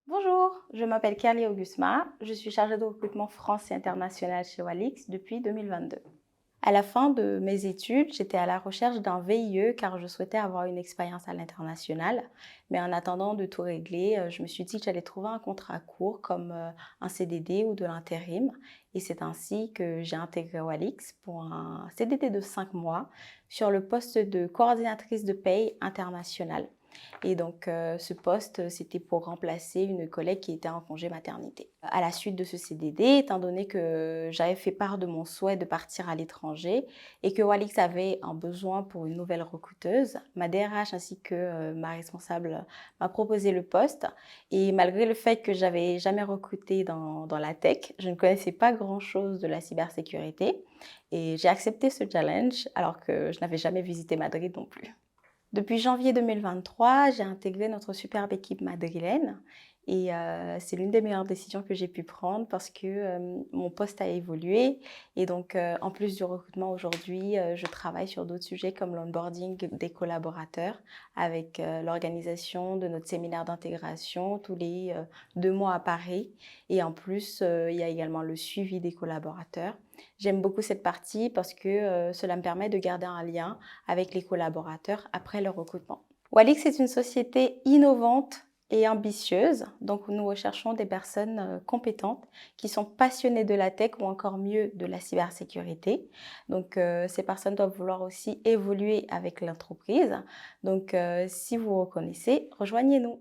Bonjour, je m'appelle Kerly Augusma, je suis chargée de recrutement France et international chez Walix depuis 2022. À la fin de mes études, j'étais à la recherche d'un VIE car je souhaitais avoir une expérience à l'international. Mais en attendant de tout régler, je me suis dit que j'allais trouver un contrat court comme un CDD ou de l'intérim. Et c'est ainsi que j'ai intégré Walix pour un CDD de 5 mois sur le poste de coordinatrice de paye internationale. Et donc, ce poste, c'était pour remplacer une collègue qui était en congé maternité. À la suite de ce CDD, étant donné que j'avais fait part de mon souhait de partir à l'étranger et que Walix avait un besoin pour une nouvelle recruteuse, ma DRH ainsi que ma responsable m'a proposé le poste. Et malgré le fait que j'avais jamais recruté dans la tech, je ne connaissais pas grand-chose de la cybersécurité et j'ai accepté ce challenge alors que je n'avais jamais visité Madrid non plus. Depuis janvier 2023, j'ai intégré notre superbe équipe madrilène et c'est l'une des meilleures décisions que j'ai pu prendre parce que mon poste a évolué et donc en plus du recrutement aujourd'hui, je travaille sur d'autres sujets comme l'onboarding des collaborateurs avec l'organisation de notre séminaire d'intégration tous les 2 mois à Paris et en plus, il y a également le suivi des collaborateurs. J'aime beaucoup cette partie parce que cela me permet de garder un lien avec les collaborateurs après leur recrutement. Walix est une société innovante et ambitieuse, donc nous recherchons des personnes compétentes qui sont passionnées de la tech ou encore mieux de la cybersécurité. Donc ces personnes doivent vouloir aussi évoluer avec l'entreprise. Donc si vous reconnaissez, rejoignez-nous.